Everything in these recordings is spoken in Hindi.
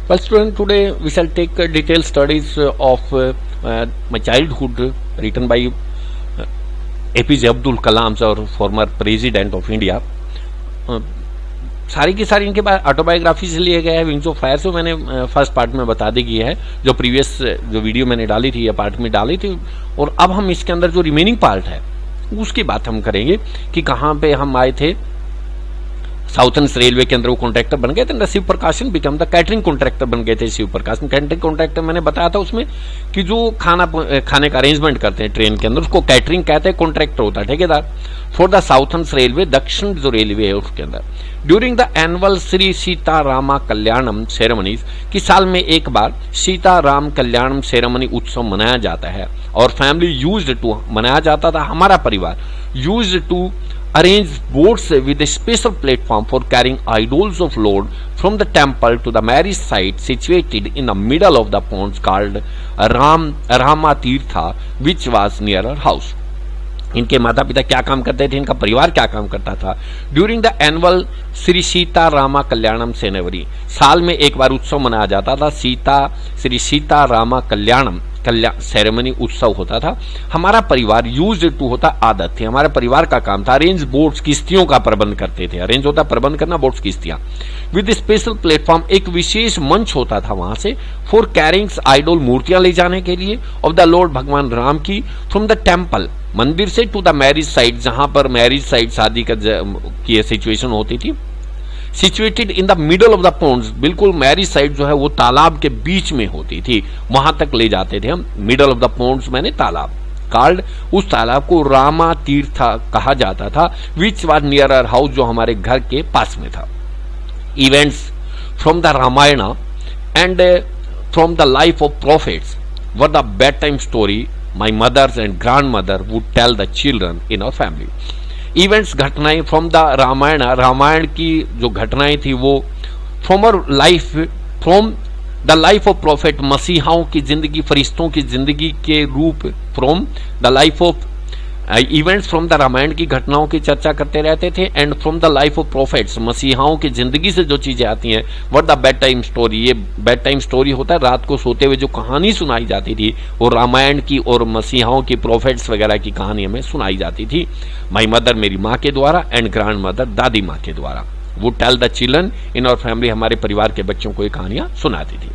Well, student, today we shall take detailed studies of my childhood, written by APJ Abdul Kalam, sir, former president of India. सारी की सारी इनके ऑटोबायोग्राफी से लिए गए हैं. विंग्स ऑफ फायर से मैंने फर्स्ट पार्ट में बता दी गई है, जो प्रीवियस जो वीडियो मैंने डाली थी या पार्ट में डाली थी. और अब हम इसके अंदर जो रिमेनिंग पार्ट है उसकी बात हम करेंगे कि कहाँ पे हम आए थे. साउथर्न रेलवे के अंदर वो कॉन्ट्रैक्टर बन गए थे. शिव प्रकाशन बिकम द कैटरिंग कॉन्ट्रैक्टर बन गए थे. शिव प्रकाशन कैटरिंग कॉन्ट्रैक्टर मैंने बताया था उसमें कि जो खाने का अरेंजमेंट करते हैं ट्रेन के अंदर उसको कैटरिंग कहते हैं. कॉन्ट्रैक्टर होता है ठेकेदार फॉर द साउथर्न रेलवे, दक्षिण जो रेलवे है उसके अंदर. During the annual Shri Sita Rama Kalyanam ceremonies, कि साल में एक बार सीता राम कल्याणम सेरेमनी उत्सव मनाया जाता है. और फैमिली यूज्ड टू, मनाया जाता था हमारा परिवार, used to arrange boats with a special platform for carrying idols of Lord from the temple to the marriage site situated in the middle of the ponds called Rama Tirtha, which was near our house. इनके माता पिता क्या काम करते थे, इनका परिवार क्या काम करता था. During the annual Shri Sita Rama Kalyanam ceremony, साल में एक बार उत्सव मनाया जाता था. श्री सीता रामा कल्याणम सेरेमनी उत्सव होता था. हमारा परिवार यूज्ड टू होता आदत थी, हमारे परिवार का काम था अरेंज बोट्स, किश्तियों का प्रबंध करते थे. अरेंज होता प्रबंध करना, बोट्स किश्तियां. विद स्पेशल प्लेटफॉर्म, एक विशेष मंच होता था वहां से फॉर कैरिंग्स आइडोल, मूर्तियां ले जाने के लिए, ऑफ द लॉर्ड भगवान राम की, फ्रॉम द टेम्पल, मंदिर से, टू द मैरिज साइट, जहां पर मैरिज साइट शादी की सिचुएशन होती थी. Situated in the middle of the ponds, बिल्कुल मैरिज साइट जो है वो तालाब के बीच में होती थी, वहां तक ले जाते थे हम. मिडल ऑफ द पोन्ड्स मैंने तालाब, कॉल्ड, उस तालाब को रामा तीर्था कहा जाता था. Which was near our house, जो हमारे घर के पास में था. Events from the Ramayana and from the life of prophets were the bedtime story my mothers and grandmother would tell the children in our family. Events, घटनाएं फ्रॉम द रामायण, रामायण की जो घटनाएं थी वो from our life, from the life of prophet, मसीहाओं की जिंदगी, फरिश्तों की जिंदगी के रूप, from the life of events from the Ramayana की घटनाओं की चर्चा करते रहते थे. And from the life of prophets, मसीहाओं की जिंदगी से जो चीजें आती हैं, what the bedtime story, ये बेड टाइम स्टोरी होता है रात को सोते हुए जो कहानी सुनाई जाती थी वो रामायण की और मसीहाओं की, प्रॉफिट्स वगैरह की कहानी हमें सुनाई जाती थी. माई मदर, मेरी माँ के द्वारा, एंड ग्रैंड मदर, दादी माँ के द्वारा, वो tell the children in our family, हमारे परिवार के बच्चों को ये कहानियां सुनाती थी.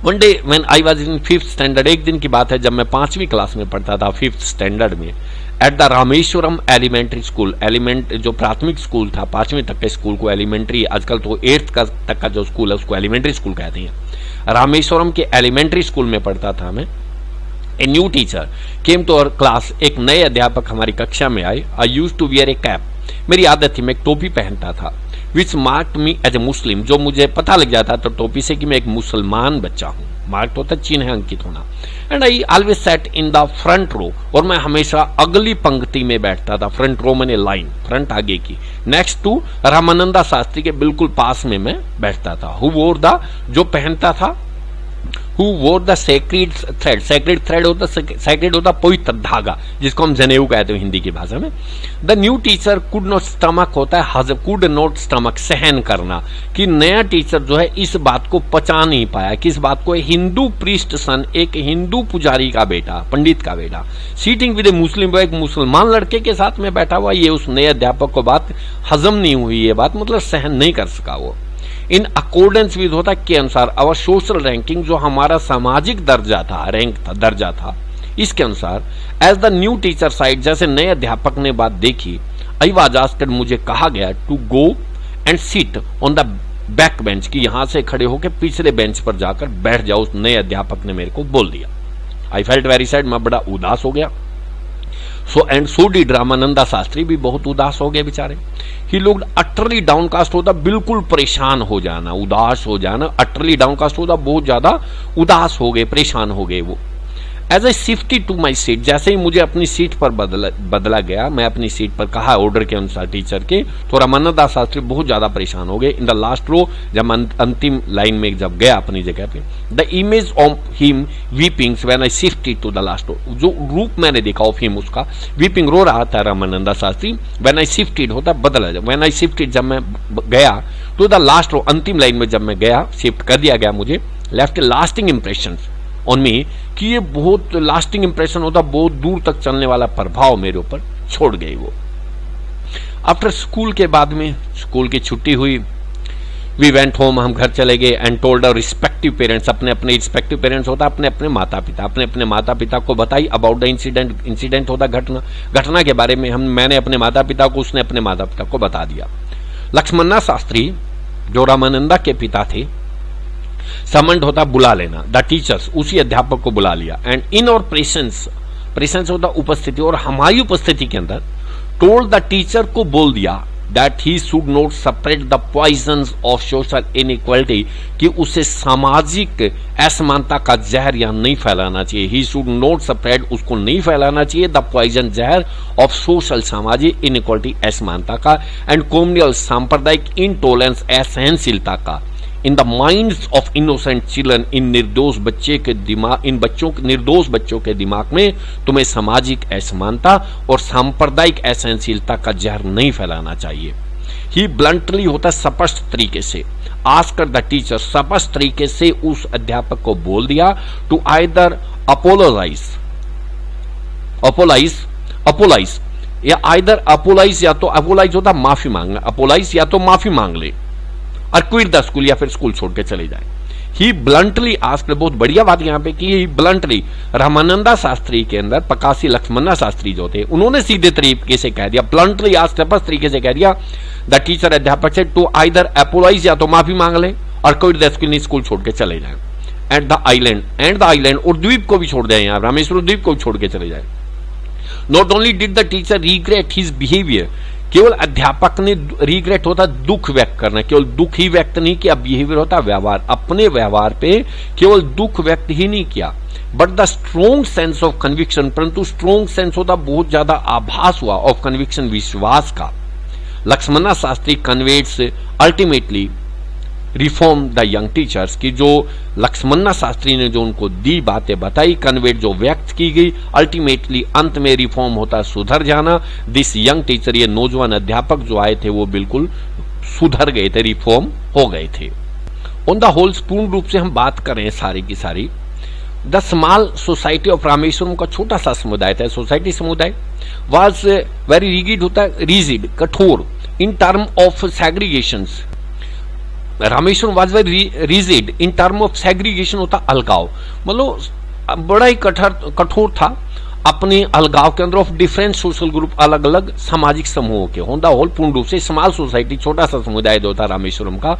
One day when I was in 5th standard, एक दिन की बात है जब मैं 5वीं क्लास में पढ़ता था, 5th स्टैंडर्ड में, at the Rameswaram elementary school. Element जो प्राथमिक स्कूल था, 5वीं तक के स्कूल को एलिमेंट्री, आजकल तो 8th तक का जो स्कूल है उसको एलिमेंट्री स्कूल कहते हैं. रामेश्वरम के एलिमेंट्री स्कूल में पढ़ता था मैं. A new teacher came to our class, एक नए अध्यापक हमारी कक्षा में आए. I use to wear a cap, मेरी आदत थी मैं एक टोपी पहनता था. विच मार्क्ड मी एज ए मुस्लिम, जो मुझे पता लग जाता तो टोपी से कि मैं एक मुसलमान बच्चा हूं. मार्क्ड होता चिन्ह है, अंकित होना. And I always sat in the front row, और मैं हमेशा अगली पंक्ति में बैठता था. फ्रंट रो मैंने लाइन, फ्रंट आगे की, नेक्स्ट टू रामानंदा शास्त्री के बिल्कुल पास में मैं बैठता था. हु वोर द, जो पहनता था, who wore the sacred thread, sacred thread होता, sacred होता पवित्र धागा, जिसको हम जनेऊ कहते हैं हिंदी की भाषा में. The new teacher could not stomach होता है, कुड नॉट स्टमक, सहन करना, कि नया टीचर जो है इस बात को पचा नहीं पाया. किस बात को? हिंदू प्रीस्ट सन, एक हिंदू पुजारी का बेटा, पंडित का बेटा, sitting with a Muslim boy, एक मुसलमान लड़के के साथ में बैठा हुआ. ये उस नए अध्यापक को बात हजम नहीं हुई, ये बात मतलब सहन नहीं कर सका वो. इन अकॉर्डेंस विद होता के अनुसार, अवर सोशल रैंकिंग, जो हमारा सामाजिक दर्जा था, रैंक था, दर्जा था, इसके अनुसार. As the new teacher side, जैसे नए अध्यापक ने बात देखी, आई वाज आस्क्ड, मुझे कहा गया, to go and sit on the back bench, की यहां से खड़े होकर पिछले बेंच पर जाकर बैठ जाओ. उस नए अध्यापक ने मेरे को बोल दिया. आई फेल्ट वेरी सैड, मैं बड़ा उदास हो गया. सो डिड रामानंदा शास्त्री, भी बहुत उदास हो गए बेचारे. ही लुक्ड अटरली डाउनकास्ट, होता बिल्कुल परेशान हो जाना, उदास हो जाना. अटरली डाउनकास्ट होता बहुत ज्यादा उदास हो गए, परेशान हो गए वो. As I shifted to my seat, जैसे ही मुझे अपनी सीट पर बदला गया, मैं अपनी सीट पर कहा ऑर्डर के अनुसार टीचर के, तो रामानंद दास शास्त्री बहुत ज्यादा परेशान हो गए। इन द लास्ट रो, जब अंतिम लाइन में जब गया अपनी जगह पे, the image of him weeping when I shifted to the last row, जो रूप मैंने देखा ऑफ हिम, उसका वीपिंग रो रहा था Ramanand Das Shastri, when I shifted होता बदला, व्हेन आई शिफ्टेड जब मैं गया टू द लास्ट रो, अंतिम लाइन में जब मैं गया, शिफ्ट कर दिया गया मुझे, left lasting impression on me, कि ये बहुत लास्टिंग इंप्रेशन होता, बहुत दूर तक चलने वाला प्रभाव मेरे ऊपर छोड़ गई वो। आफ्टर स्कूल के बाद में, स्कूल की छुट्टी हुई, वी वेंट होम, हम घर चले गए, and told our respective parents, अपने अपने रिस्पेक्टिव पेरेंट्स होता अपने अपने माता पिता, अपने अपने माता पिता को बताई अबाउट द इंसिडेंट, इंसिडेंट होता घटना के बारे में, मैंने अपने माता पिता को, उसने अपने माता पिता को बता दिया। लक्ष्मणा शास्त्री जो रामानंदा के पिता थे, समन्ड होता बुला लेना, द टीचर्स, उसी अध्यापक को बुला लिया, एंड इन और प्रेजेंस होता उपस्थिति, और हमारी उपस्थिति के अंदर टोल्ड द टीचर को बोल दिया that he should not spread the poisons of social inequality, कि उसे सामाजिक असमानता का जहर या नहीं फैलाना चाहिए। ही शुड नॉट स्प्रेड, उसको नहीं फैलाना चाहिए, द पॉइजन जहर ऑफ सोशल सामाजिक इनइक्वालिटी असमानता का, एंड कॉम्युनल सांप्रदायिक इंटॉलरेंस असहनशीलता का, in the minds of innocent children, इन निर्दोष बच्चे के दिमाग, इन बच्चों निर्दोष बच्चों के दिमाग में तुम्हें सामाजिक असमानता और सांप्रदायिक असहनशीलता का जहर नहीं फैलाना चाहिए। ही ब्लंटली होता स्पष्ट तरीके से, आस्कर द टीचर, स्पष्ट तरीके से उस अध्यापक को बोल दिया, टू आइदर अपोलाइज या आइदर अपोलाइज, या तो अपोलाइज होता माफी मांगना, अपोलाइज या तो माफी मांग ले, और क्विट द स्कूल, या फिर स्कूल छोड़ के चले जाए। ही ब्लंटली आस्क्ड, बहुत बढ़िया बात यहां पे की, ही ब्लंटली, रामानंदा शास्त्री के अंदर प्रकाशी लक्ष्मणा शास्त्री जो थे, उन्होंने सीधे तरीके से कह दिया, ब्लंटली आस्क्ड, स्पष्ट तरीके से कह दिया, द टीचर अध्यापक से, टू आइदर अपोलाइज, या तो माफी मांग ले, और क्विट द स्कूल, स्कूल छोड़ के चले जाए। एंड द आइलैंड, और द्वीप को भी छोड़ दें, यहां रामेश्वर द्वीप को भी छोड़ के चले जाए। Not only did the teacher regret his behaviour, केवल अध्यापक ने रिग्रेट होता दुख व्यक्त करना, केवल दुख ही व्यक्त नहीं किया, बिहेवियर होता व्यवहार, अपने व्यवहार पे केवल दुख व्यक्त ही नहीं किया, but the strong sense of conviction, परंतु स्ट्रोंग सेंस होता बहुत ज्यादा आभास हुआ ऑफ कन्विक्शन, विश्वास का। Lakshmana Shastri converts ultimately reform the young teachers, की जो लक्ष्मणा शास्त्री ने जो उनको दी बातें बताई, कन्वेट जो व्यक्त की गई, अल्टीमेटली अंत में रिफॉर्म होता सुधर जाना। दिस यंग टीचर, ये नौजवान अध्यापक जो आए थे वो बिल्कुल सुधर गए थे, रिफॉर्म हो गए थे। ऑन द होल, पूर्ण रूप से हम बात करें सारी की सारी, the small society of Rameswaram का छोटा सा समुदाय था, सोसाइटी समुदाय, वाज वेरी रिजिड होता है, रिजिड कठोर, in term of segregations, Rameswaram was very rigid in term of segregation होता अलगाव, मतलब बड़ा ही कठोर था अपने अलगाव के अंदर ऑफ डिफरेंट सोशल ग्रुप, अलग अलग सामाजिक समूहों के। ऑन द होल, पूर्ण रूप से स्मॉल सोसाइटी, छोटा सा समुदाय जो था रामेश्वरम का,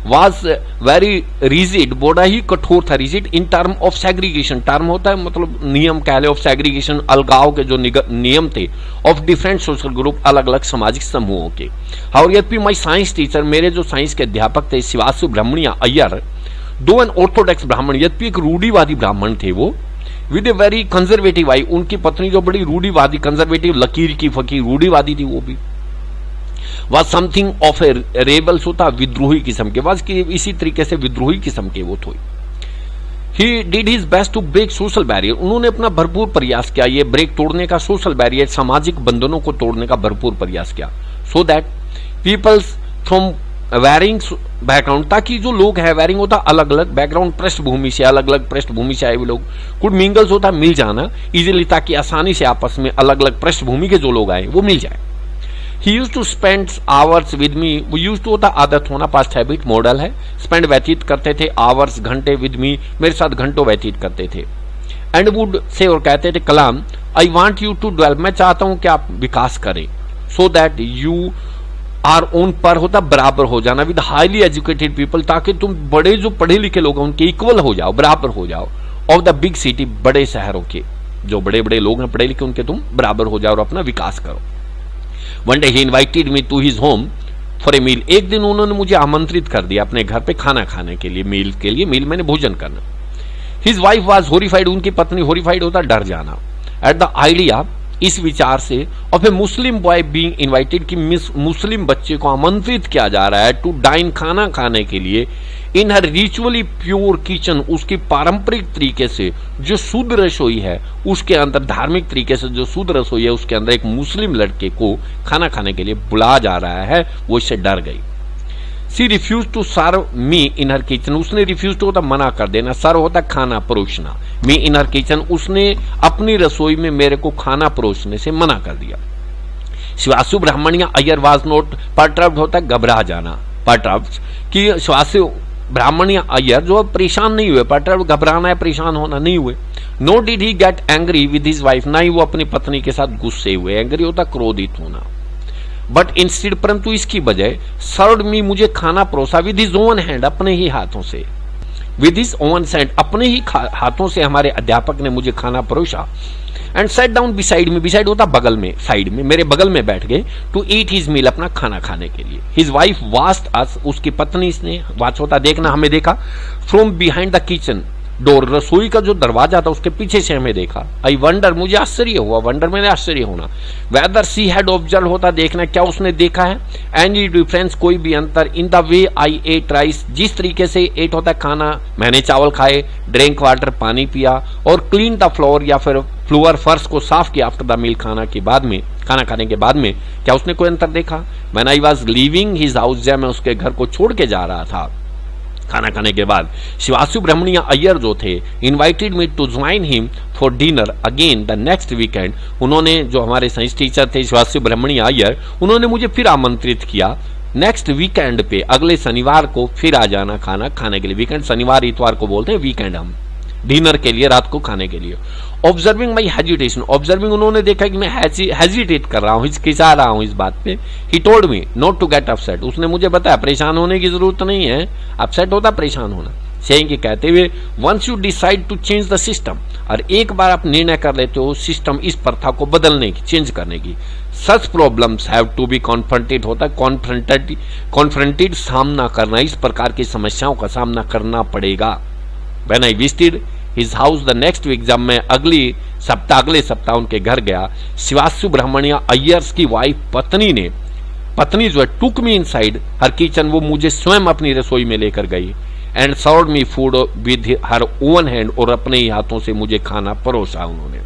वाज वेरी रिजिड, बड़ा ही कठोर था, rigid in term of segregation, term होता है मतलब नियम कह ले, ऑफ सेग्रीगेशन, अलगाव के जो नियम थे, ऑफ डिफरेंट सोशल ग्रुप, अलग अलग सामाजिक समूहों के। हाउ यद्यपि माई साइंस टीचर, मेरे जो साइंस के अध्यापक थे शिवासु ब्राह्मणिया अय्यर, दो एन ऑर्थोडॉक्स ब्राह्मण, यद्यपि एक रूढ़िवादी ब्राह्मण थे वो, विद ए वेरी कंजर्वेटिव आई, उनकी पत्नी जो बड़ी रूढ़िवादी, कंजर्वेटिव, लकीर की फकीर, रूढ़िवादी थी वो भी, वह समथिंग ऑफ ए रेबल्स होता, विद्रोही किस्म के, वाज कि इसी तरीके से विद्रोही किस्म के वो थे। He did his best to break social barrier, उन्होंने अपना भरपूर प्रयास किया ये ब्रेक तोड़ने का, सोशल बैरियर, सामाजिक बंधनों को तोड़ने का भरपूर प्रयास किया, so that peoples from varying background, ताकि जो लोग है वैरिंग होता अलग अलग बैकग्राउंड, पृष्ठभूमि से, अलग अलग पृष्ठभूमि से आए हुए लोग, कुड मिंगल्स होता मिल जाना इजीली, ताकि आसानी से आपस में अलग अलग पृष्ठभूमि के जो लोग आए वो मिल जाए। He used to spend hours with me, वो यूज्ड टू होता आदत होना, पास्ट हैबिट मॉडल है, स्पेंड व्यतीत करते थे, आवर्स घंटे, विद मी मेरे साथ घंटों व्यतीत करते थे। एंड वुड से, और कहते थे Kalam, I want you to develop, मैं चाहता हूं कि आप विकास करें, so that you are on, par होता बराबर हो जाना, विद हाईली एजुकेटेड पीपल, ताकि तुम बड़े जो पढ़े लिखे लोग हैं उनके इक्वल हो जाओ, बराबर हो जाओ, ऑफ द बिग सिटी, बड़े शहरों के जो बड़े बड़े लोग हैं पढ़े लिखे उनके तुम बराबर हो जाओ और अपना विकास करो। One day he invited me to his home for a meal, एक दिन उन्होंने मुझे आमंत्रित कर दिया अपने घर पे खाना खाने के लिए, मील के लिए, मील मैंने भोजन करना। हिज वाइफ वाज हॉरिफाइड, उनकी पत्नी हॉरिफाइड होता डर जाना, एट द आइडिया, इस विचार से, of A Muslim boy being invited, कि मुस्लिम बच्चे को आमंत्रित किया जा रहा है टू डाइन, खाना खाने के लिए, इन हर रिचुअली प्योर किचन, उसकी पारंपरिक तरीके से जो शुद्ध रसोई है उसके अंदर, धार्मिक तरीके से जो शुद्ध रसोई है उसके अंदर एक मुस्लिम लड़के को खाना खाने के लिए बुलाया जा रहा है, वो इससे डर गई। She refuse to serve me in her kitchen, उसने रिफ्यूज टू होता मना कर देना, सर्व होता खाना परोसना, मी इन हर किचन, उसने अपनी रसोई में मेरे को खाना परोसने से मना कर दिया। शिवासु Brahmania Iyer was not perturbed, होता घबरा जाना, परटर्ब्ड, कि शिवासु ब्राह्मणिया अय्यर जो परेशान नहीं हुए, परटर्ब्ड घबराना है, परेशान होना नहीं हुए। No did he get angry with his wife, ना ही वो अपनी पत्नी के साथ गुस्से हुए, एंग्री होता क्रोधित होना, बट इंस्टेड, परंतु इसकी बजाय, सर्व्ड मी, मुझे खाना परोसा, विद हिज ओन हैंड, अपने ही हाथों से, विद हिज ओन हैंड, अपने ही हाथों से हमारे अध्यापक ने मुझे खाना परोसा, एंड सेट डाउन बिसाइड में, बिसाइड होता बगल में, साइड में, मेरे बगल में बैठ गए, टू ईट हिज मील, अपना खाना खाने के लिए। हिज वाइफ वाच्ड अस, उसकी पत्नी ने, वाच होता देखना, हमें देखा, from behind the kitchen door, रसोई का जो दरवाजा था उसके पीछे से हमें देखा। आई वंडर, मुझे आश्चर्य हुआ, वंडर मैंने आश्चर्य होना, वेदर सी हैड ऑब्जर्व होता देखना, क्या उसने देखा है, एनी डिफरेंस, कोई भी अंतर, in the way I ate rice, जिस तरीके से एट होता खाना, मैंने चावल खाए, ड्रिंक वाटर, पानी पिया, और क्लीन द फ्लोर, या फिर फ्लोर फर्श को साफ किया, आफ्टर द मील, खाना के बाद में, खाना खाने के बाद में, क्या उसने कोई अंतर देखा। When I was leaving his house, जब मैं उसके घर को छोड़ के जा रहा था खाना खाने के बाद, शिवासु ब्राह्मणिया अय्यर जो थे, invited me to join him for dinner again the next weekend, उन्होंने, जो हमारे साइंस टीचर थे शिवासु ब्राह्मणिया अय्यर, उन्होंने मुझे फिर आमंत्रित किया नेक्स्ट वीकेंड पे, अगले शनिवार को फिर आ जाना खाना खाने के लिए। वीकेंड शनिवार इतवार को बोलते हैं, वीकेंड हम डिनर के लिए, रात को खाने के लिए। ऑब्जर्विंग माई हेजिटेशन, ऑब्जर्विंग, उन्होंने देखा कि मैं हेजिटेट कर रहा हूं, हिचकिचा रहा हूं इस बात पे। He told me not to get upset, उसने मुझे बताया परेशान होने की जरूरत नहीं है, अपसेट होता परेशान होना, सेइंग कि कहते हुए, once you decide to change the system, और एक बार आप निर्णय कर लेते हो सिस्टम, इस प्रथा को बदलने की, चेंज करने की, such problems have to be confronted, होता है कॉन्फ्रंटेड, सामना करना, इस प्रकार की समस्याओं का सामना करना पड़ेगा। When I visited his house the next week, जब मैं अगले सप्ताह उनके घर गया, शिवासु ब्राह्मणिया अय्यर्स की वाइफ, पत्नी जो है, टुक मी इनसाइड हर किचन, वो मुझे स्वयं अपनी रसोई में लेकर गई, and served me food with her own hand, और अपने ही हाथों से मुझे खाना परोसा उन्होंने।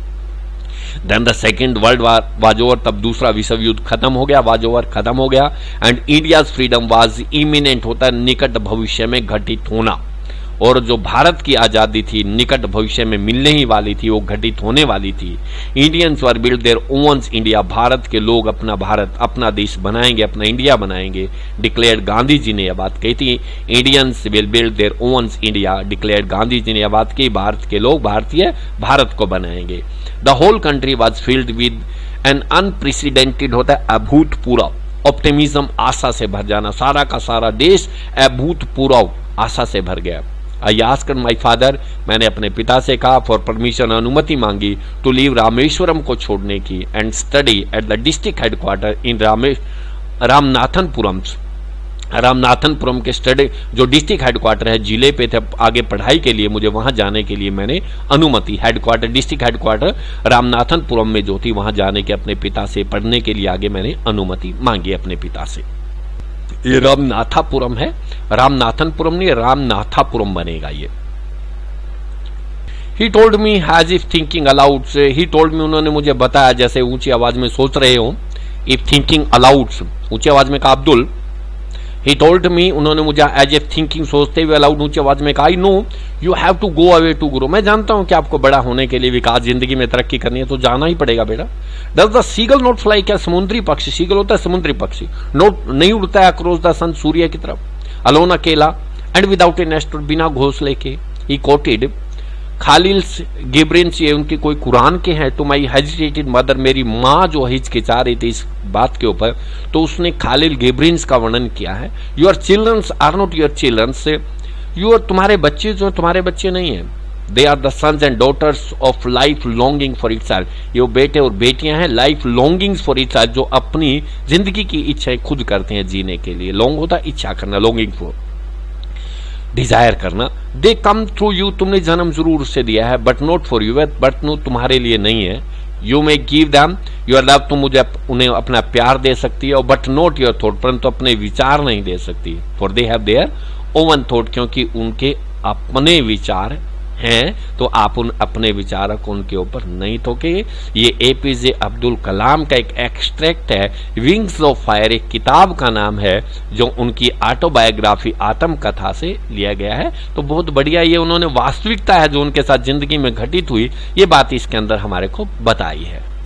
Then the second world war was over, तब दूसरा विश्व युद्ध खत्म हो गया, वाज ओवर खत्म हो गया, and India's freedom was imminent, होता है निकट भविष्य में घटित होना, और जो भारत की आजादी थी निकट भविष्य में मिलने ही वाली थी, वो घटित होने वाली थी। Indians were build their own India, Bharat के लोग अपना भारत, अपना देश बनाएंगे, अपना इंडिया बनाएंगे, डिक्लेयर, गांधी जी ने यह बात कही थी। Indians will build their own India, declare, Gandhi ji ने यह बात की, भारत के लोग भारतीय भारत को बनाएंगे। The whole country was filled with an unprecedented, होता है अभूतपूर्व, ऑप्टिमिज्म, आशा से भर जाना, सारा का सारा देश अभूतपूर्व आशा से भर गया। आई आस्क्ड माई फादर, मैंने अपने पिता से कहा, फॉर परमिशन, अनुमति मांगी, टू लीव रामेश्वरम को छोड़ने की, and study at the district headquarter in Ramanathapuram के स्टडी, जो डिस्ट्रिक्ट हेडक्वार्टर है, जिले पे थे, आगे पढ़ाई के लिए मुझे वहां जाने के लिए मैंने अनुमति, हेडक्वार्टर, डिस्ट्रिक्ट हेडक्वार्टर रामनाथनपुरम में जो थी, वहां जाने के अपने पिता से, पढ़ने के लिए आगे मैंने अनुमति मांगी अपने पिता से। ये रामनाथापुरम है, रामनाथनपुरम नहीं, रामनाथापुरम बनेगा ये। ही told me has if thinking allowed, he told मी, उन्होंने मुझे बताया जैसे ऊंची आवाज में सोच रहे हो, इफ थिंकिंग अलाउड, ऊंची आवाज में कहा अब्दुल। ही टोल्ड मी, उन्होंने मुझे एज इफ थिंकिंग, सोचते हुए, अलाउड, ऊंची आवाज में कहा, I know you have to go away to grow, मैं जानता हूं कि आपको बड़ा होने के लिए, विकास, जिंदगी में तरक्की करनी है तो जाना ही पड़ेगा बेटा। Does the seagull not fly, क्या समुद्री पक्षी, सीगल होता है समुद्री पक्षी, नोट नहीं उड़ता है अक्रॉस द सन, सूर्य की तरफ, अलोन, अकेला, एंड विदाउट ए नेस्ट, बिना घोंसले के। ही कोटेड खालिल गिब्रेंस, ये उनकी कोई कुरान के हैं, टू माई हेजिटेटेड मदर, मेरी माँ जो हिचकिचा रही थी इस बात के ऊपर, तो उसने खालिल गिब्रेंस का वर्णन किया है। Your childrens are not your childrens, your, तुम्हारे बच्चे जो तुम्हारे बच्चे नहीं है, they are the sons and daughters of life longing for itself, ये वो बेटे और बेटियां हैं, लाइफ लॉन्गिंग्स फॉर इटसेल्फ, जो अपनी जिंदगी की इच्छाएं खुद करते हैं जीने के लिए, लॉन्ग होता है इच्छा करना, लॉन्गिंग फॉर। डिजायर करना। दे कम थ्रू यू, तुमने जन्म जरूर उससे दिया है, but not for you, but no तुम्हारे लिए नहीं है। You may give them your love, तुम मुझे उन्हें अपना प्यार दे सकती है, बट नॉट योर थॉट, परंतु अपने विचार नहीं दे सकती। For they have their own thought, क्योंकि उनके अपने विचार हैं, तो आप अपने विचारों को उनके ऊपर नहीं थोके। ये एपीजे अब्दुल कलाम का एक एक्सट्रैक्ट है, विंग्स ऑफ फायर एक किताब का नाम है, जो उनकी ऑटोबायोग्राफी आत्मकथा से लिया गया है। तो बहुत बढ़िया, ये उन्होंने वास्तविकता है जो उनके साथ जिंदगी में घटित हुई, ये बात इसके अंदर हमारे को बताई है।